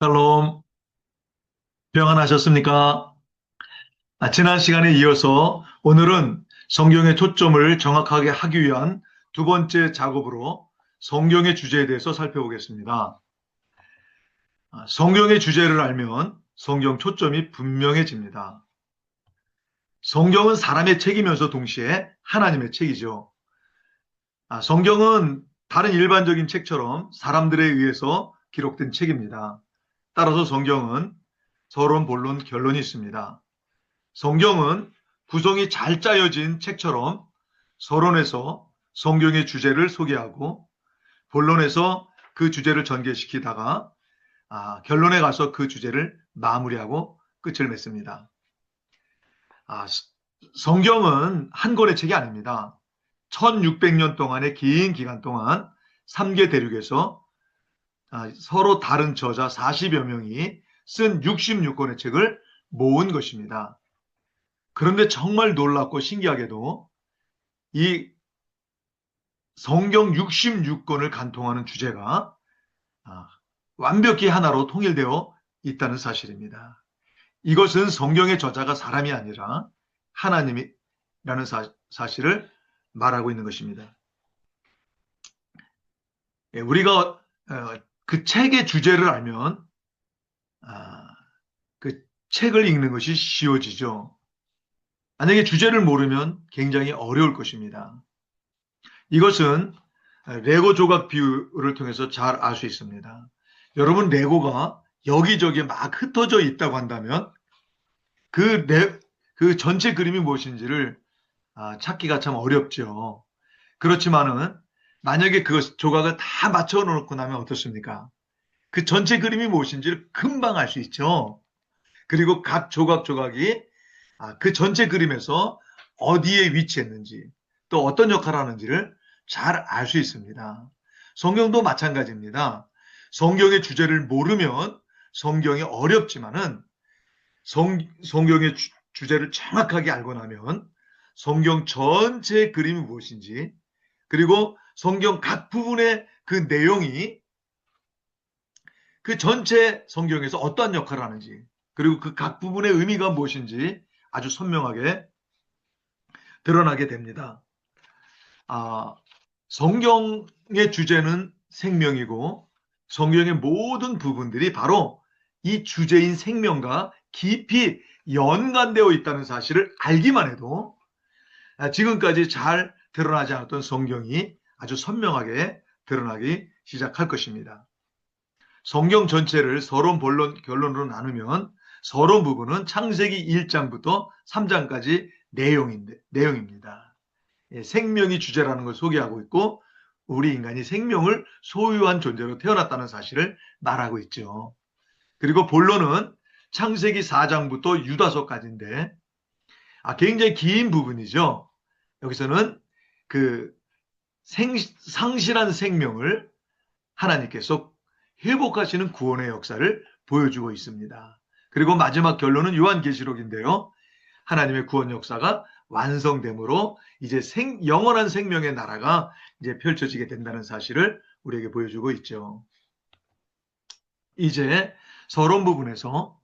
샬롬, 평안하셨습니까? 지난 시간에 이어서 오늘은 성경의 초점을 정확하게 하기 위한 두 번째 작업으로 성경의 주제에 대해서 살펴보겠습니다. 성경의 주제를 알면 성경 초점이 분명해집니다. 성경은 사람의 책이면서 동시에 하나님의 책이죠. 성경은 다른 일반적인 책처럼 사람들에 의해서 기록된 책입니다. 따라서 성경은 서론, 본론, 결론이 있습니다. 성경은 구성이 잘 짜여진 책처럼 서론에서 성경의 주제를 소개하고 본론에서 그 주제를 전개시키다가 결론에 가서 그 주제를 마무리하고 끝을 맺습니다. 아, 성경은 한 권의 책이 아닙니다. 1600년 동안의 긴 기간 동안 3개 대륙에서 서로 다른 저자 40여 명이 쓴 66권의 책을 모은 것입니다. 그런데 정말 놀랍고 신기하게도 이 성경 66권을 간통하는 주제가 완벽히 하나로 통일되어 있다는 사실입니다. 이것은 성경의 저자가 사람이 아니라 하나님이라는 사실을 말하고 있는 것입니다. 우리가 그 책의 주제를 알면 그 책을 읽는 것이 쉬워지죠. 만약에 주제를 모르면 굉장히 어려울 것입니다. 이것은 레고 조각 비유를 통해서 잘 알 수 있습니다. 여러분, 레고가 여기저기 막 흩어져 있다고 한다면 그 전체 그림이 무엇인지를 찾기가 참 어렵죠. 그렇지만은 만약에 그 조각을 다 맞춰 놓고 나면 어떻습니까? 그 전체 그림이 무엇인지를 금방 알 수 있죠. 그리고 각 조각조각이 그 전체 그림에서 어디에 위치했는지 또 어떤 역할을 하는지를 잘 알 수 있습니다. 성경도 마찬가지입니다. 성경의 주제를 모르면 성경이 어렵지만은 성경의 주제를 정확하게 알고 나면 성경 전체의 그림이 무엇인지 그리고 성경 각 부분의 그 내용이 그 전체 성경에서 어떠한 역할을 하는지 그리고 그 각 부분의 의미가 무엇인지 아주 선명하게 드러나게 됩니다. 성경의 주제는 생명이고 성경의 모든 부분들이 바로 이 주제인 생명과 깊이 연관되어 있다는 사실을 알기만 해도 지금까지 잘 드러나지 않았던 성경이 아주 선명하게 드러나기 시작할 것입니다. 성경 전체를 서론, 본론, 결론으로 나누면 서론 부분은 창세기 1장부터 3장까지 내용입니다. 생명이 주제라는 걸 소개하고 있고 우리 인간이 생명을 소유한 존재로 태어났다는 사실을 말하고 있죠. 그리고 본론은 창세기 4장부터 유다서까지인데 굉장히 긴 부분이죠. 여기서는 그 상실한 생명을 하나님께서 회복하시는 구원의 역사를 보여주고 있습니다. 그리고 마지막 결론은 요한계시록인데요. 하나님의 구원 역사가 완성됨으로 이제 영원한 생명의 나라가 이제 펼쳐지게 된다는 사실을 우리에게 보여주고 있죠. 이제 서론 부분에서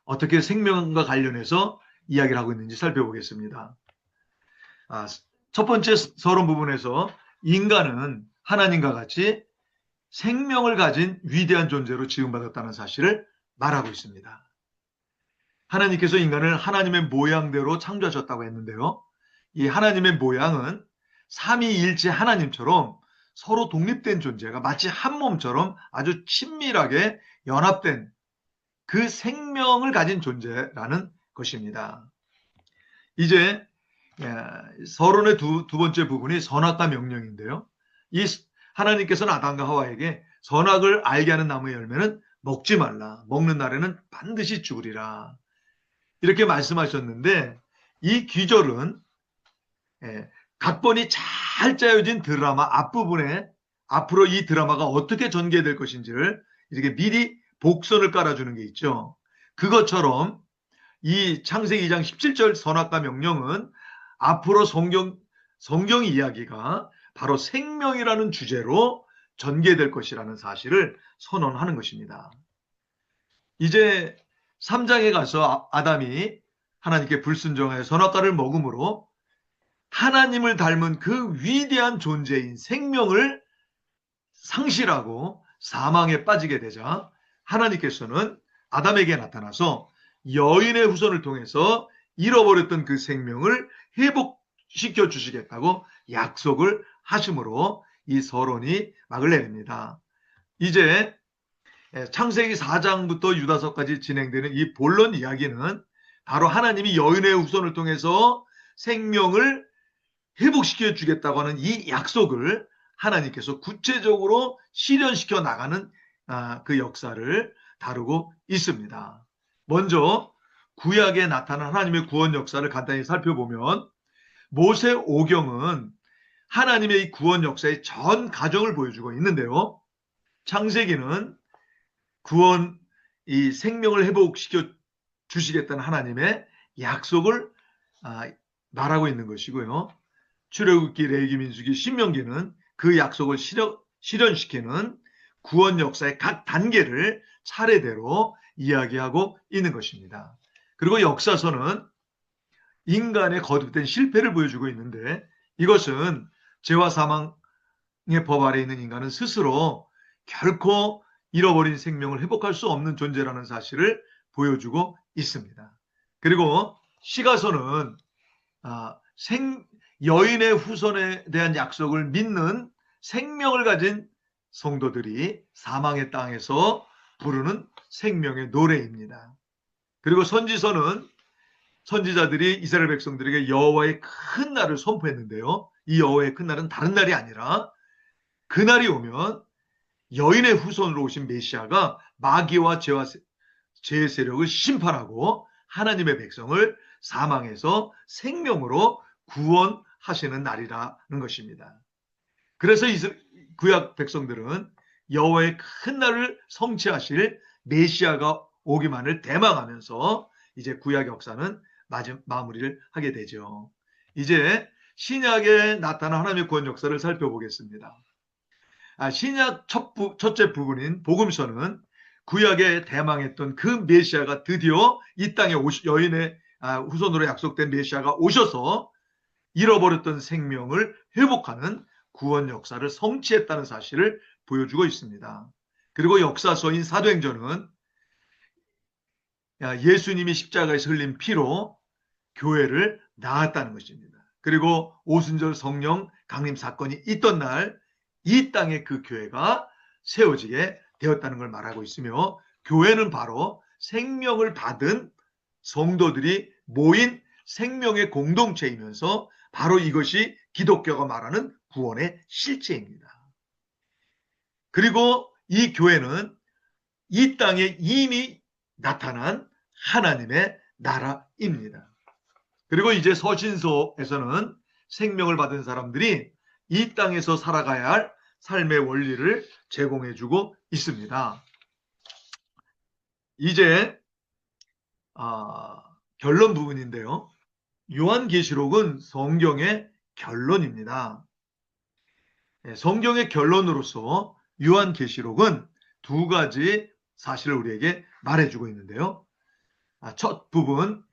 어떻게 생명과 관련해서 이야기를 하고 있는지 살펴보겠습니다. 첫 번째 서론 부분에서 인간은 하나님과 같이 생명을 가진 위대한 존재로 지음받았다는 사실을 말하고 있습니다. 하나님께서 인간을 하나님의 모양대로 창조하셨다고 했는데요. 이 하나님의 모양은 삼위일체 하나님처럼 서로 독립된 존재가 마치 한 몸처럼 아주 친밀하게 연합된 그 생명을 가진 존재라는 것입니다. 이제 서론의 두 번째 부분이 선악과 명령인데요. 이 하나님께서는 아담과 하와에게 선악을 알게 하는 나무의 열매는 먹지 말라. 먹는 날에는 반드시 죽으리라. 이렇게 말씀하셨는데 이 귀절은 각본이 잘 짜여진 드라마 앞부분에 앞으로 이 드라마가 어떻게 전개될 것인지를 이렇게 미리 복선을 깔아주는 게 있죠. 그것처럼 이 창세기 2장 17절 선악과 명령은 앞으로 성경 이야기가 바로 생명이라는 주제로 전개될 것이라는 사실을 선언하는 것입니다. 이제 3장에 가서 아담이 하나님께 불순종하여 선악과를 먹음으로 하나님을 닮은 그 위대한 존재인 생명을 상실하고 사망에 빠지게 되자 하나님께서는 아담에게 나타나서 여인의 후손을 통해서 잃어버렸던 그 생명을 회복시켜 주시겠다고 약속을 하심으로 이 서론이 막을 내립니다. 이제 창세기 4장부터 유다서까지 진행되는 이 본론 이야기는 바로 하나님이 여인의 후손을 통해서 생명을 회복시켜 주겠다고 하는 이 약속을 하나님께서 구체적으로 실현시켜 나가는 그 역사를 다루고 있습니다. 먼저 구약에 나타난 하나님의 구원 역사를 간단히 살펴보면 모세 오경은 하나님의 이 구원 역사의 전 과정을 보여주고 있는데요. 창세기는 구원, 이 생명을 회복시켜 주시겠다는 하나님의 약속을 말하고 있는 것이고요. 출애굽기, 레위기, 민수기, 신명기는 그 약속을 실현시키는 구원 역사의 각 단계를 차례대로 이야기하고 있는 것입니다. 그리고 역사서는 인간의 거듭된 실패를 보여주고 있는데 이것은 죄와 사망의 법 아래 있는 인간은 스스로 결코 잃어버린 생명을 회복할 수 없는 존재라는 사실을 보여주고 있습니다. 그리고 시가서는 여인의 후손에 대한 약속을 믿는 생명을 가진 성도들이 사망의 땅에서 부르는 생명의 노래입니다. 그리고 선지서는 선지자들이 이스라엘 백성들에게 여호와의 큰 날을 선포했는데요. 이 여호와의 큰 날은 다른 날이 아니라 그날이 오면 여인의 후손으로 오신 메시아가 마귀와 죄의 세력을 심판하고 하나님의 백성을 사망에서 생명으로 구원하시는 날이라는 것입니다. 그래서 구약 백성들은 여호와의 큰 날을 성취하실 메시아가 오기만을 대망하면서 이제 구약 역사는 마무리를 하게 되죠. 이제 신약에 나타난 하나님의 구원 역사를 살펴보겠습니다. 신약 첫째 부분인 복음서는 구약에 대망했던 그 메시아가 드디어 이 땅에 여인의 후손으로 약속된 메시아가 오셔서 잃어버렸던 생명을 회복하는 구원 역사를 성취했다는 사실을 보여주고 있습니다. 그리고 역사서인 사도행전은 예수님이 십자가에서 흘린 피로 교회를 낳았다는 것입니다. 그리고 오순절 성령 강림 사건이 있던 날 이 땅에 그 교회가 세워지게 되었다는 걸 말하고 있으며 교회는 바로 생명을 받은 성도들이 모인 생명의 공동체이면서 바로 이것이 기독교가 말하는 구원의 실체입니다. 그리고 이 교회는 이 땅에 이미 나타난 하나님의 나라입니다. 그리고 이제 서신서에서는 생명을 받은 사람들이 이 땅에서 살아가야 할 삶의 원리를 제공해주고 있습니다. 이제 결론 부분인데요. 요한계시록은 성경의 결론입니다. 성경의 결론으로서 요한계시록은 두 가지 사실을 우리에게 말해주고 있는데요. 첫 부분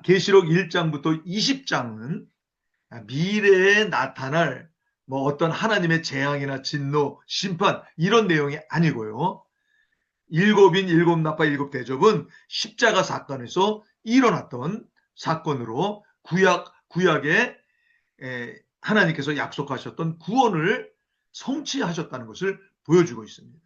계시록 1장부터 20장은 미래에 나타날 어떤 하나님의 재앙이나 진노, 심판 이런 내용이 아니고요. 일곱인 일곱 나파 일곱 대접은 십자가 사건에서 일어났던 사건으로 구약에 하나님께서 약속하셨던 구원을 성취하셨다는 것을 보여주고 있습니다.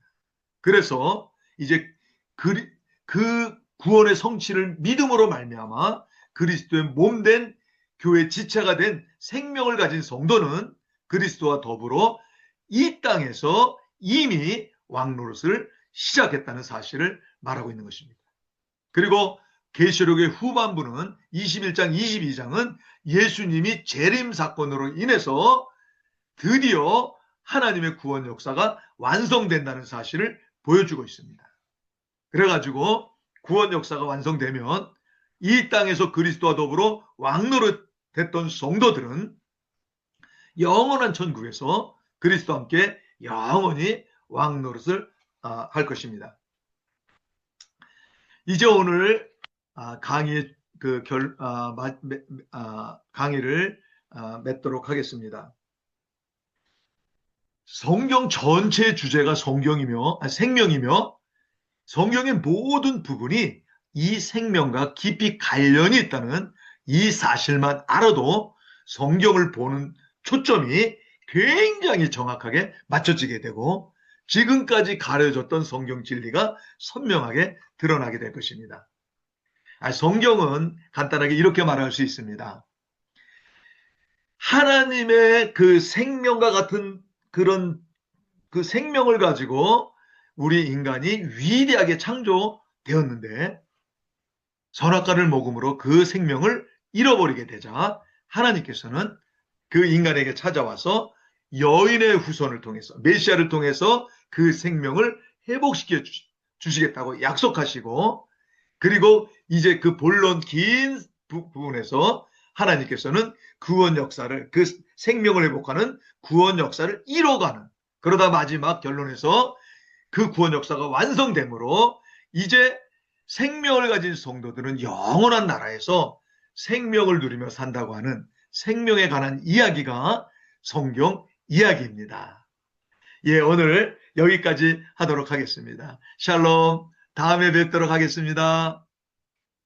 그래서 이제 그 구원의 성취를 믿음으로 말미암아 그리스도의 몸된 교회 지체가 된 생명을 가진 성도는 그리스도와 더불어 이 땅에서 이미 왕노릇을 시작했다는 사실을 말하고 있는 것입니다. 그리고 계시록의 후반부는 21장, 22장은 예수님이 재림 사건으로 인해서 드디어 하나님의 구원 역사가 완성된다는 사실을 보여주고 있습니다. 그래가지고 구원 역사가 완성되면 이 땅에서 그리스도와 더불어 왕노릇 됐던 성도들은 영원한 천국에서 그리스도와 함께 영원히 왕노릇을 할 것입니다. 이제 오늘 강의 강의를 맺도록 하겠습니다. 성경 전체 주제가 생명이며 성경의 모든 부분이 이 생명과 깊이 관련이 있다는 이 사실만 알아도 성경을 보는 초점이 굉장히 정확하게 맞춰지게 되고 지금까지 가려졌던 성경 진리가 선명하게 드러나게 될 것입니다. 성경은 간단하게 이렇게 말할 수 있습니다. 하나님의 그 생명과 같은 그런 그 생명을 가지고 우리 인간이 위대하게 창조되었는데 선악과를 먹음으로 그 생명을 잃어버리게 되자 하나님께서는 그 인간에게 찾아와서 여인의 후손을 통해서 메시아를 통해서 그 생명을 회복시켜 주시겠다고 약속하시고 그리고 이제 그 본론 긴 부분에서 하나님께서는 구원 역사를 그 생명을 회복하는 구원 역사를 이뤄가는 그러다 마지막 결론에서 그 구원 역사가 완성되므로 이제 생명을 가진 성도들은 영원한 나라에서 생명을 누리며 산다고 하는 생명에 관한 이야기가 성경 이야기입니다. 예, 오늘 여기까지 하도록 하겠습니다. 샬롬, 다음에 뵙도록 하겠습니다.